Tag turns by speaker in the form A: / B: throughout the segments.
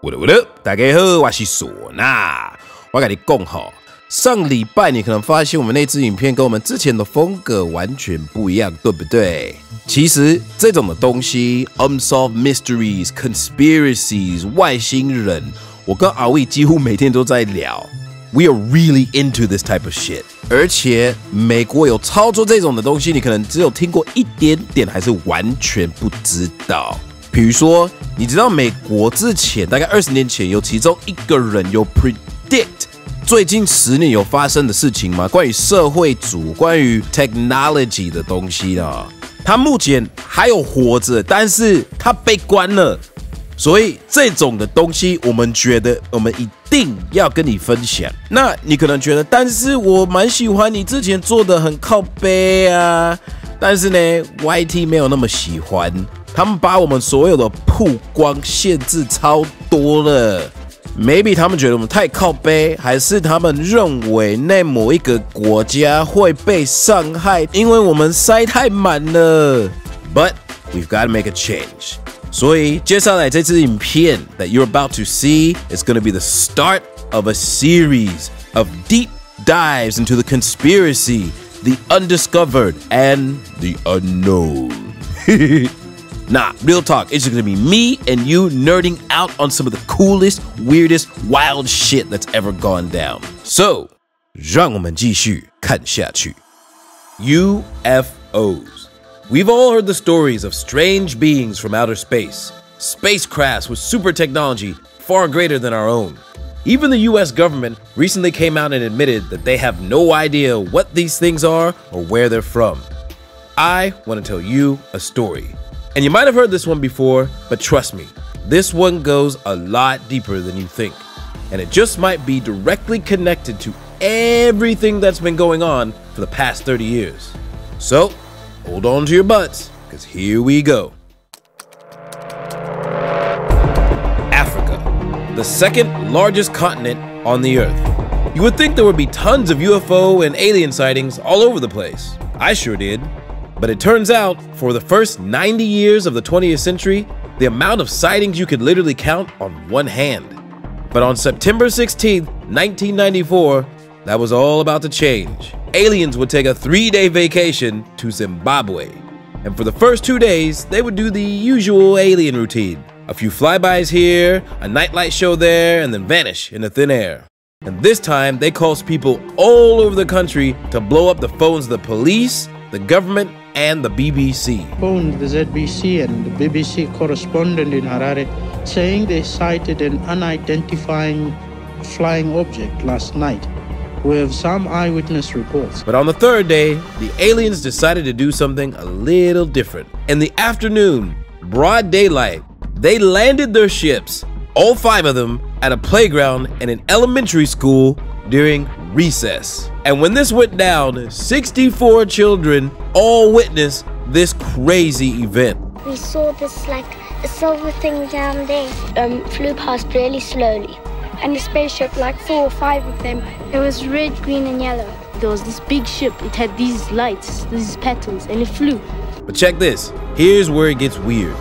A: What up？ 大家好，我是唢呐。我跟你讲吼，上礼拜你可能发现我们那支影片跟我们之前的风格完全不一样，对不对？其实这种的东西 ，unsolved mysteries、conspiracies、外星人，我跟阿伟几乎每天都在聊。We are really into this type of shit。而且美国有超多这种的东西，你可能只有听过一点点，还是完全不知道。比如说，你知道美国之前大概20年前有其中一个人有 predict 最近10年有发生的事情吗？关于社会主、关于 technology 的东西呢？他目前还有活着，但是他被关了。所以这种的东西，我们觉得我们一定要跟你分享。那你可能觉得，但是我蛮喜欢你之前做的很靠背啊。但是呢 ，YT 没有那么喜欢。他们把我们所有的曝光限制超多了 ，maybe 他们觉得我们太靠背，还是他们认为那某一个国家会被伤害，因为我们塞太满了。But we've got to make a change. 所以接下来这支影片 that you're about to see is going to be the start of a series of deep dives into the conspiracy, the undiscovered, and the unknown. Nah, real talk, it's just gonna be me and you nerding out on some of the coolest, weirdest, wild shit that's ever gone down. So, 让我们继续看下去。UFOs. We've all heard the stories of strange beings from outer space, spacecrafts with super technology far greater than our own. Even the US government recently came out and admitted that they have no idea what these things are or where they're from. I want to tell you a story. And you might have heard this one before, but trust me, this one goes a lot deeper than you think. And it just might be directly connected to everything that's been going on for the past 30 years. So, hold on to your butts, because here we go. Africa, the second largest continent on the Earth. You would think there would be tons of UFO and alien sightings all over the place. I sure did. But it turns out, for the first 90 years of the 20th century, the amount of sightings you could literally count on one hand. But on September 16th, 1994, that was all about to change. Aliens would take a 3-day vacation to Zimbabwe. And for the first 2 days, they would do the usual alien routine. A few flybys here, a nightlight show there, and then vanish into thin air. And this time, they caused people all over the country to blow up the phones of the police, the government, and the BBC.
B: Phoned the ZBC and the BBC correspondent in Harare saying they sighted an unidentified flying object last night. We have some eyewitness reports.
A: But on the third day, the aliens decided to do something a little different. In the afternoon, broad daylight, they landed their ships, all 5 of them, at a playground in an elementary school during recess. And when this went down, 64 children all witnessed this crazy event.
C: We saw this like a silver thing down there. Flew past really slowly.
D: And the spaceship, like 4 or 5 of them, it was red, green and yellow. There was this big ship, it had these lights, these petals, and it flew.
A: But check this, here's where it gets weird.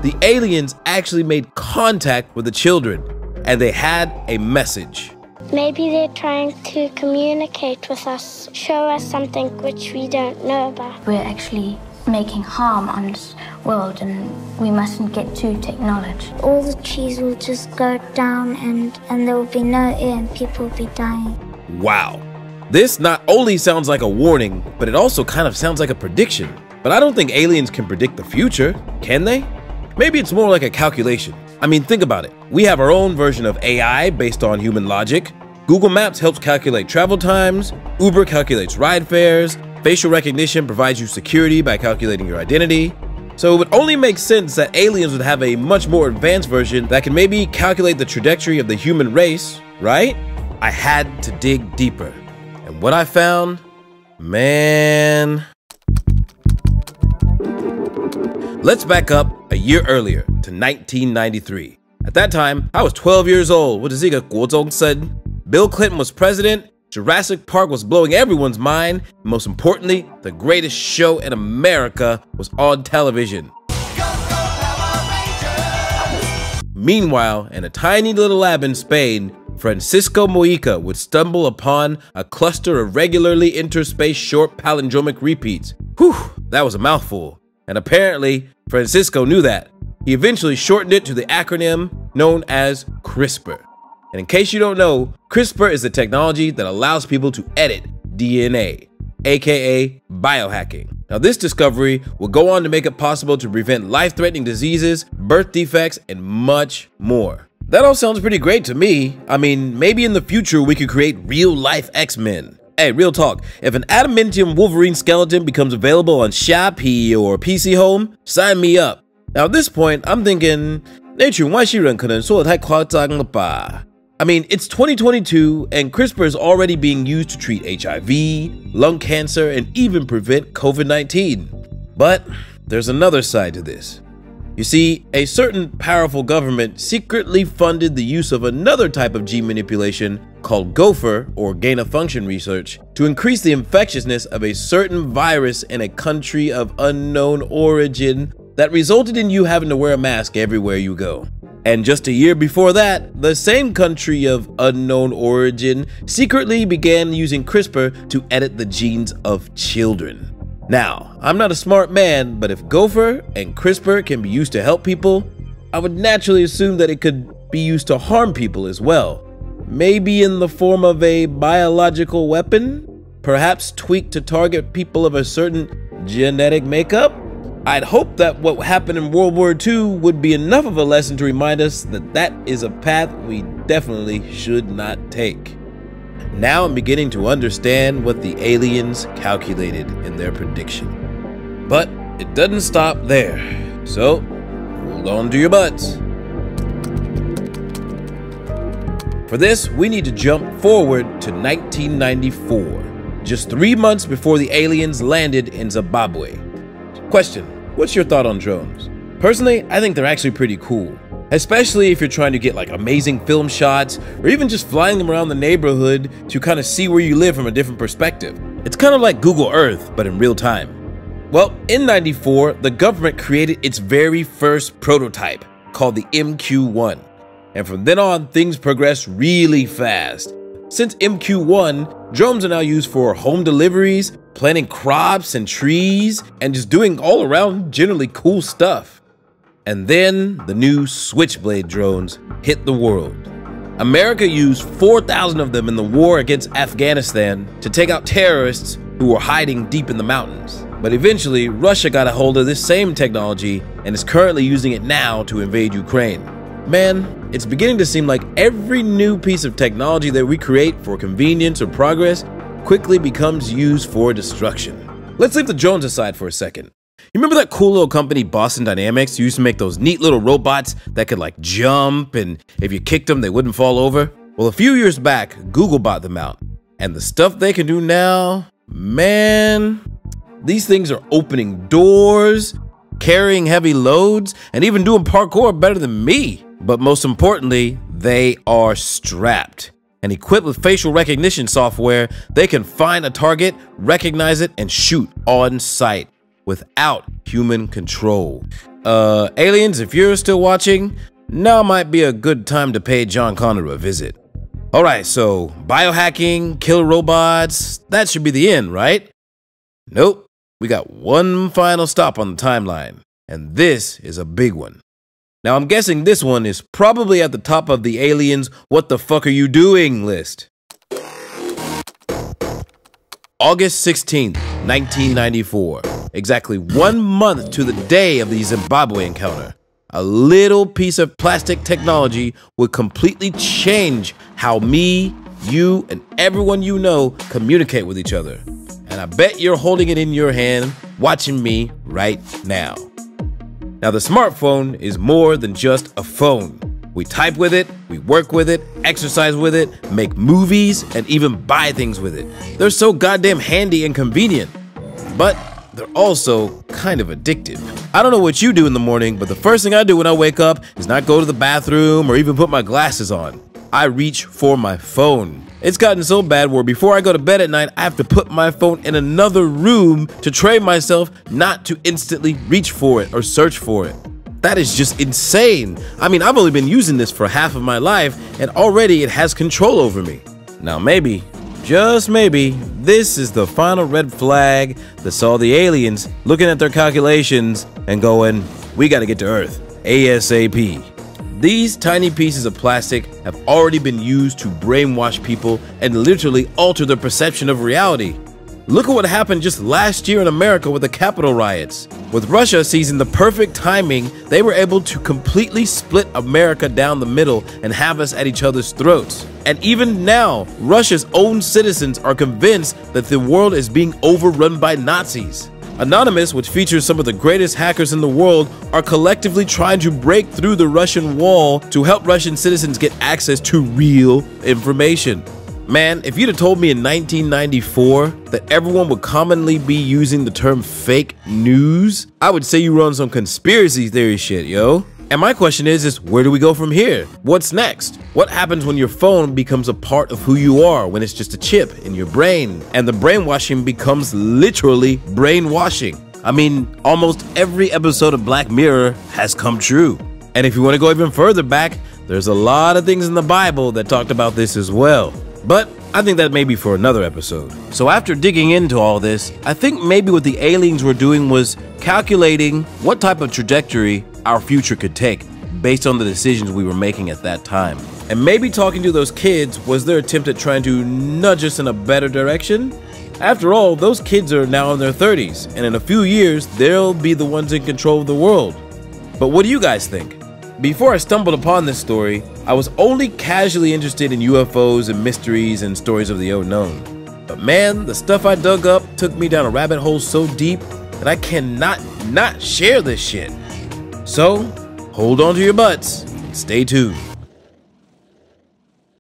A: The aliens actually made contact with the children, and they had a message.
C: Maybe they're trying to communicate with us, show us something which we don't know about.
E: We're actually making harm on this world and we mustn't get too technology.
C: All the trees will just go down and there will be no air and people will be dying.
A: Wow. This not only sounds like a warning, but it also kind of sounds like a prediction. But I don't think aliens can predict the future, can they? Maybe it's more like a calculation. I mean, think about it. We have our own version of AI based on human logic. Google Maps helps calculate travel times. Uber calculates ride fares. Facial recognition provides you security by calculating your identity. So it would only make sense that aliens would have a much more advanced version that can maybe calculate the trajectory of the human race, right? I had to dig deeper. And what I found, man. Let's back up a year earlier to 1993. At that time, I was 12 years old. Bill Clinton was president. Jurassic Park was blowing everyone's mind. And most importantly, the greatest show in America was on television. Meanwhile, in a tiny little lab in Spain, Francisco Mojica would stumble upon a cluster of regularly interspaced short palindromic repeats. Whew, that was a mouthful. And apparently, Francisco knew that. He eventually shortened it to the acronym known as CRISPR. And in case you don't know, CRISPR is the technology that allows people to edit DNA, aka biohacking. Now, this discovery will go on to make it possible to prevent life-threatening diseases, birth defects, and much more. That all sounds pretty great to me. I mean, maybe in the future we could create real-life X-Men. Hey, real talk, if an adamantium Wolverine skeleton becomes available on Shopee or PC Home, sign me up. Now at this point, I'm thinking, 那群外星人可能说得太夸张了吧? I mean, it's 2022 and CRISPR is already being used to treat HIV, lung cancer, and even prevent COVID-19. But there's another side to this. You see, a certain powerful government secretly funded the use of another type of gene manipulation called gopher, or gain-of-function research, to increase the infectiousness of a certain virus in a country of unknown origin that resulted in you having to wear a mask everywhere you go. And just a year before that, the same country of unknown origin secretly began using CRISPR to edit the genes of children. Now, I'm not a smart man, but if gopher and CRISPR can be used to help people, I would naturally assume that it could be used to harm people as well. Maybe in the form of a biological weapon? Perhaps tweaked to target people of a certain genetic makeup? I'd hope that what happened in World War II would be enough of a lesson to remind us that that is a path we definitely should not take. Now I'm beginning to understand what the aliens calculated in their prediction. But it doesn't stop there. So, hold on to your butts. For this, we need to jump forward to 1994, just 3 months before the aliens landed in Zimbabwe. Question, what's your thought on drones? Personally, I think they're actually pretty cool. Especially if you're trying to get like amazing film shots or even just flying them around the neighborhood to kind of see where you live from a different perspective. It's kind of like Google Earth, but in real time. Well, in '94, the government created its very first prototype called the MQ-1. And from then on, things progressed really fast. Since MQ-1, drones are now used for home deliveries, planting crops and trees, and just doing all around generally cool stuff. And then the new Switchblade drones hit the world. America used 4,000 of them in the war against Afghanistan to take out terrorists who were hiding deep in the mountains. But eventually, Russia got a hold of this same technology and is currently using it now to invade Ukraine. Man, it's beginning to seem like every new piece of technology that we create for convenience or progress quickly becomes used for destruction. Let's leave the drones aside for a second. You remember that cool little company Boston Dynamics used to make those neat little robots that could like jump and if you kicked them they wouldn't fall over? Well, a few years back, Google bought them out. And the stuff they can do now, man, these things are opening doors, carrying heavy loads, and even doing parkour better than me. But most importantly, they are strapped. And equipped with facial recognition software, they can find a target, recognize it, and shoot on sight without human control. Aliens, if you're still watching, now might be a good time to pay John Connor a visit. Alright, so biohacking, killer robots, that should be the end, right? Nope, we got one final stop on the timeline, and this is a big one. Now I'm guessing this one is probably at the top of the aliens "what the fuck are you doing" list. August 16th, 1994. Exactly 1 month to the day of the Zimbabwe encounter. A little piece of plastic technology would completely change how me, you, and everyone you know communicate with each other. And I bet you're holding it in your hand, watching me right now. Now, the smartphone is more than just a phone. We type with it, we work with it, exercise with it, make movies, and even buy things with it. They're so goddamn handy and convenient. But they're also kind of addictive. I don't know what you do in the morning, but the first thing I do when I wake up is not go to the bathroom or even put my glasses on. I reach for my phone. It's gotten so bad where before I go to bed at night, I have to put my phone in another room to train myself not to instantly reach for it or search for it. That is just insane. I mean, I've only been using this for half of my life, and already it has control over me. Now maybe, just maybe, this is the final red flag that saw the aliens looking at their calculations and going, we gotta get to Earth, ASAP. These tiny pieces of plastic have already been used to brainwash people and literally alter their perception of reality. Look at what happened just last year in America with the Capitol riots. With Russia seizing the perfect timing, they were able to completely split America down the middle and have us at each other's throats. And even now, Russia's own citizens are convinced that the world is being overrun by Nazis. Anonymous, which features some of the greatest hackers in the world, are collectively trying to break through the Russian wall to help Russian citizens get access to real information. Man, if you'd have told me in 1994 that everyone would commonly be using the term fake news, I would say you were on some conspiracy theory shit, yo. And my question is where do we go from here? What's next? What happens when your phone becomes a part of who you are, when it's just a chip in your brain, and the brainwashing becomes literally brainwashing? I mean, almost every episode of Black Mirror has come true. And if you want to go even further back, there's a lot of things in the Bible that talked about this as well. But I think that may be for another episode. So after digging into all this, I think maybe what the aliens were doing was calculating what type of trajectory our future could take based on the decisions we were making at that time. And maybe talking to those kids was their attempt at trying to nudge us in a better direction. After all, those kids are now in their 30s, and in a few years, they'll be the ones in control of the world. But what do you guys think? Before I stumbled upon this story, I was only casually interested in UFOs and mysteries and stories of the unknown. But man, the stuff I dug up took me down a rabbit hole so deep that I cannot not share this shit. So, hold on to your butts and stay tuned.